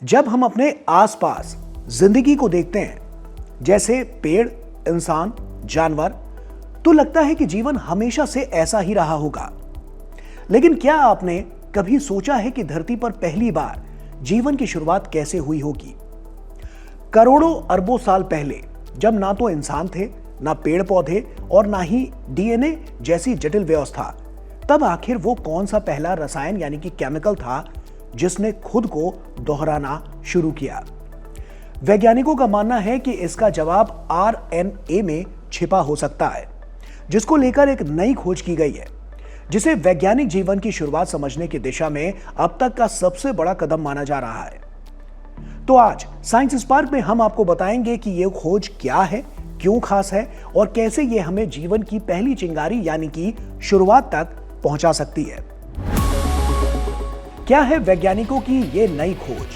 जब हम अपने आसपास जिंदगी को देखते हैं, जैसे पेड़, इंसान, जानवर, तो लगता है कि जीवन हमेशा से ऐसा ही रहा होगा। लेकिन क्या आपने कभी सोचा है कि धरती पर पहली बार जीवन की शुरुआत कैसे हुई होगी? करोड़ों अरबों साल पहले, जब ना तो इंसान थे, ना पेड़ पौधे और ना ही डीएनए जैसी जटिल व्यवस्था, तब आखिर वो कौन सा पहला रसायन यानी कि केमिकल था जिसने खुद को दोहराना शुरू किया? वैज्ञानिकों का मानना है कि इसका जवाब आरएनए में छिपा हो सकता है, जिसको लेकर एक नई खोज की गई है, जिसे वैज्ञानिक जीवन की शुरुआत समझने की दिशा में अब तक का सबसे बड़ा कदम माना जा रहा है। तो आज साइंस स्पार्क में हम आपको बताएंगे कि यह खोज क्या है, क्यों खास है और कैसे यह हमें जीवन की पहली चिंगारी यानी कि शुरुआत तक पहुंचा सकती है। क्या है वैज्ञानिकों की यह नई खोज?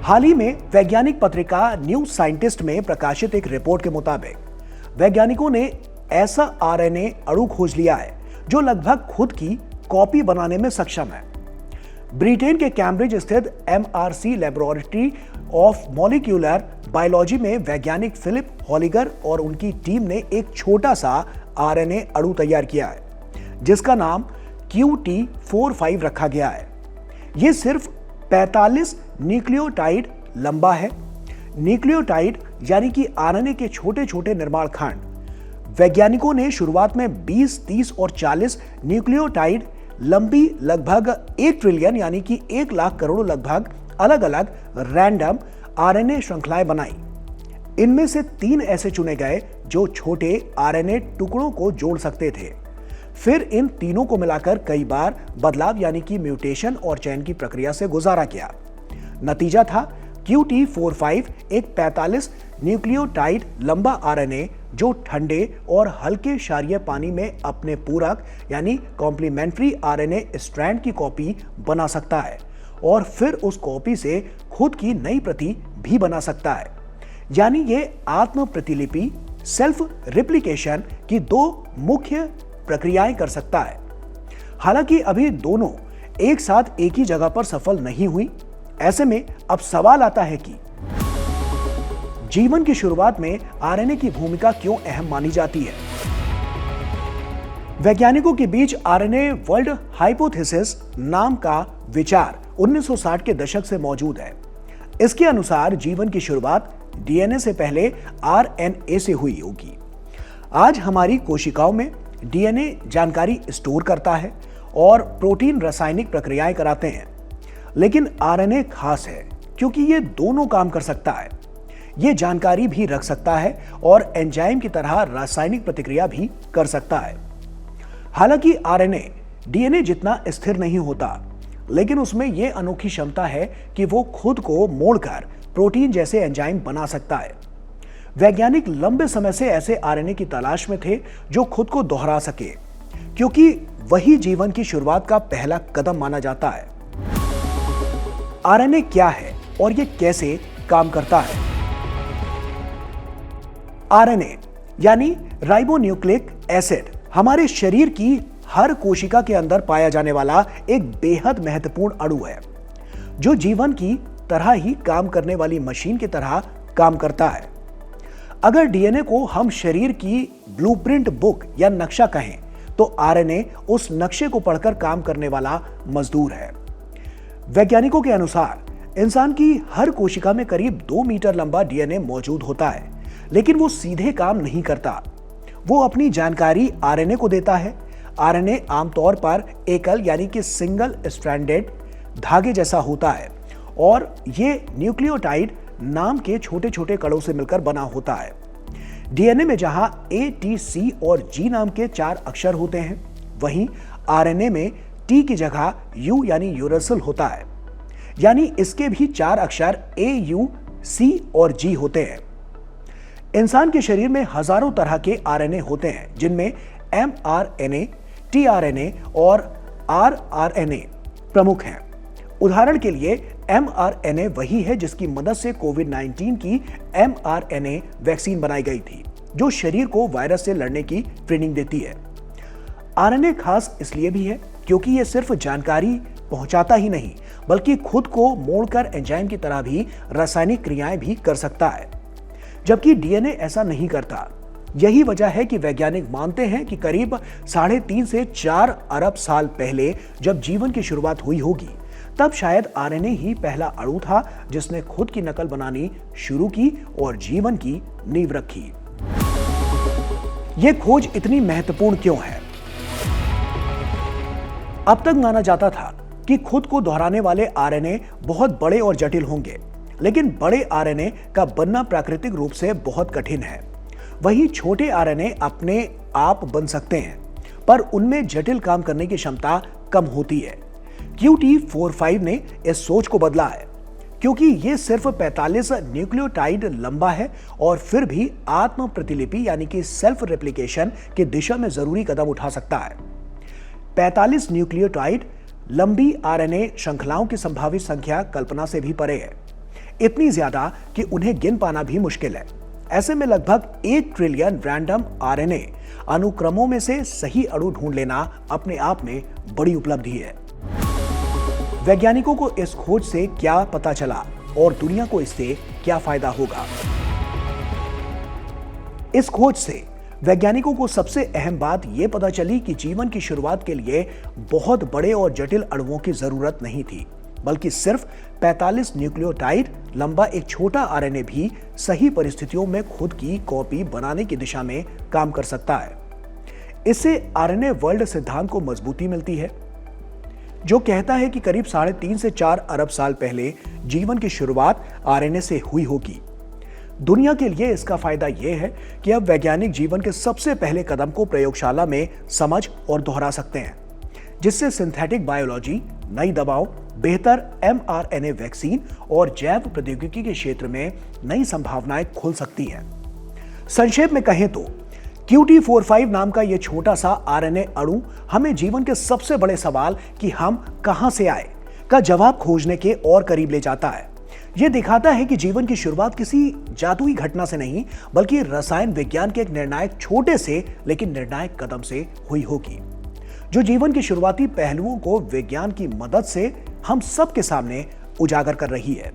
हाल ही में वैज्ञानिक पत्रिका न्यू साइंटिस्ट में प्रकाशित एक रिपोर्ट के मुताबिक वैज्ञानिकों ने ऐसा आरएनए अणु खोज लिया है जो लगभग खुद की कॉपी बनाने में सक्षम है। ब्रिटेन के कैम्ब्रिज स्थित MRC laboratory of molecular biology में वैज्ञानिक फिलिप हॉलिगर और उनकी टीम ने एक छोटा सा आरएनए अणु तैयार किया है, जिसका नाम QT45 रखा गया है। यह सिर्फ 45 न्यूक्लियोटाइड लंबा है। न्यूक्लियोटाइड यानी कि आरएनए के छोटे छोटे निर्माण खंड। वैज्ञानिकों ने शुरुआत में 20, 30 और 40 न्यूक्लियोटाइड लंबी लगभग 1 ट्रिलियन यानी कि 1 लाख करोड़ लगभग अलग अलग रैंडम आरएनए श्रृंखलाएं बनाई। इनमें से 3 ऐसे चुने गए जो छोटे आरएनए टुकड़ों को जोड़ सकते थे। फिर इन तीनों को मिलाकर कई बार बदलाव यानी कि म्यूटेशन और चयन की प्रक्रिया से गुजारा गया। नतीजा था QT45, एक 45 न्यूक्लियोटाइड लंबा आरएनए जो ठंडे और हल्के क्षारीय पानी में अपने पूरक यानी कॉम्प्लीमेंट्री आरएनए स्ट्रैंड की कॉपी बना सकता है और फिर उस कॉपी से खुद की नई प्रति भी बना सकता है। यानी ये आत्म प्रतिलिपि, सेल्फ रिप्लिकेशन की 2 मुख्य प्रक्रियाएं कर सकता है। हालांकि अभी दोनों एक साथ एक ही जगह पर सफल नहीं हुई। ऐसे में अब सवाल आता है कि जीवन की शुरुआत में आरएनए की भूमिका क्यों अहम मानी जाती है? वैज्ञानिकों के बीच आरएनए वर्ल्ड हाइपोथेसिस नाम का विचार 1960 के दशक से मौजूद है। इसके अनुसार जीवन की शुरुआत डीएनए से पहले आरएनए से हुई होगी। आज हमारी कोशिकाओं में डीएनए जानकारी स्टोर करता है और प्रोटीन रासायनिक प्रक्रियाएं कराते हैं, लेकिन आरएनए खास है क्योंकि ये दोनों काम कर सकता है। ये जानकारी भी रख सकता है और एंजाइम की तरह रासायनिक प्रतिक्रिया भी कर सकता है। हालांकि आरएनए डीएनए जितना स्थिर नहीं होता, लेकिन उसमें यह अनोखी क्षमता है कि वो खुद को मोड़कर प्रोटीन जैसे एंजाइम बना सकता है। वैज्ञानिक लंबे समय से ऐसे आरएनए की तलाश में थे जो खुद को दोहरा सके, क्योंकि वही जीवन की शुरुआत का पहला कदम माना जाता है। आरएनए क्या है और यह कैसे काम करता है? आरएनए यानी राइबोन्यूक्लिक एसिड हमारे शरीर की हर कोशिका के अंदर पाया जाने वाला एक बेहद महत्वपूर्ण अणु है, जो जीवन की तरह ही काम करने वाली मशीन की तरह काम करता है। अगर डीएनए को हम शरीर की ब्लूप्रिंट बुक या नक्शा कहें, तो आरएनए उस नक्शे को पढ़कर काम करने वाला मजदूर है। वैज्ञानिकों के अनुसार इंसान की हर कोशिका में करीब 2 मीटर लंबा डीएनए मौजूद होता है, लेकिन वो सीधे काम नहीं करता। वो अपनी जानकारी आरएनए को देता है। आरएनए आमतौर पर एकल यानी कि सिंगल स्ट्रैंडेड धागे जैसा होता है और ये न्यूक्लियोटाइड नाम के छोटे छोटे कणों से मिलकर बना होता है। डीएनए में जहां A, T, C और G नाम के 4 अक्षर होते हैं, वहीं आरएनए में T की जगह U यानी यूरेसिल होता है। यानी इसके भी 4 अक्षर A, U, C और G होते हैं। इंसान के शरीर में हजारों तरह के आरएनए होते हैं, जिनमें mRNA, tRNA और rRNA प्रमुख हैं। उदाहरण के लिए mRNA वही है जिसकी मदद से कोविड-19 की mRNA वैक्सीन बनाई गई थी, जो शरीर को वायरस से लड़ने की ट्रेनिंग देती है। आरएनए खास इसलिए भी है क्योंकि यह सिर्फ जानकारी पहुंचाता ही नहीं, बल्कि खुद को मोड़कर एंजाइम की तरह भी रासायनिक क्रियाएं भी कर सकता है, जबकि डीएनए ऐसा नहीं करता। यही वजह है कि वैज्ञानिक मानते हैं कि करीब 3.5 से 4 अरब साल पहले जब जीवन की शुरुआत हुई होगी, तब शायद आरएनए ही पहला अणु था जिसने खुद की नकल बनानी शुरू की और जीवन की नींव रखी। यह खोज इतनी महत्वपूर्ण क्यों है? अब तक माना जाता था कि खुद को दोहराने वाले आरएनए बहुत बड़े और जटिल होंगे, लेकिन बड़े आरएनए का बनना प्राकृतिक रूप से बहुत कठिन है। वहीं छोटे आरएनए अपने आप बन सकते हैं, पर उनमें जटिल काम करने की क्षमता कम होती है। QT45 ने इस सोच को बदला है, क्योंकि ये सिर्फ 45 न्यूक्लियोटाइड लंबा है और फिर भी आत्म प्रतिलिपि यानी कि सेल्फ रेप्लिकेशन की दिशा में जरूरी कदम उठा सकता है। 45 न्यूक्लियोटाइड लंबी आरएनए श्रृंखलाओं की संभावित संख्या कल्पना से भी परे है, इतनी ज्यादा कि उन्हें गिन पाना भी मुश्किल है। ऐसे में लगभग 1 ट्रिलियन रैंडम आरएनए अनुक्रमों में से सही अणु ढूंढ लेना अपने आप में बड़ी उपलब्धि है। वैज्ञानिकों को इस खोज से क्या पता चला और दुनिया को इससे क्या फायदा होगा? इस खोज से वैज्ञानिकों को सबसे अहम बात यह पता चली कि जीवन की शुरुआत के लिए बहुत बड़े और जटिल अणुओं की जरूरत नहीं थी, बल्कि सिर्फ 45 न्यूक्लियोटाइड लंबा एक छोटा आरएनए भी सही परिस्थितियों में खुद की कॉपी बनाने की दिशा में काम कर सकता है। इससे आरएनए वर्ल्ड सिद्धांत को मजबूती मिलती है, जो कहता है कि करीब 3.5 से 4 अरब साल पहले जीवन की शुरुआत आरएनए से हुई होगी। दुनिया के लिए इसका फायदा यह है कि अब वैज्ञानिक जीवन के सबसे पहले कदम को प्रयोगशाला में समझ और दोहरा सकते हैं, जिससे सिंथेटिक बायोलॉजी, नई दवाओं, बेहतर mRNA वैक्सीन और जैव प्रौद्योगिकी के क्षेत्र में नई संभावनाएं खुल सकती हैं। संक्षेप में कहें तो QT45 नाम का यह छोटा सा आरएनए अणु हमें जीवन के सबसे बड़े सवाल कि हम कहां से आए का जवाब खोजने के और करीब ले जाता है। यह दिखाता है कि जीवन की शुरुआत किसी जादुई घटना से नहीं, बल्कि रसायन विज्ञान के एक निर्णायक छोटे से लेकिन निर्णायक कदम से हुई होगी, जो जीवन के शुरुआती पहलुओं को विज्ञान की मदद से हम सबके सामने उजागर कर रही है।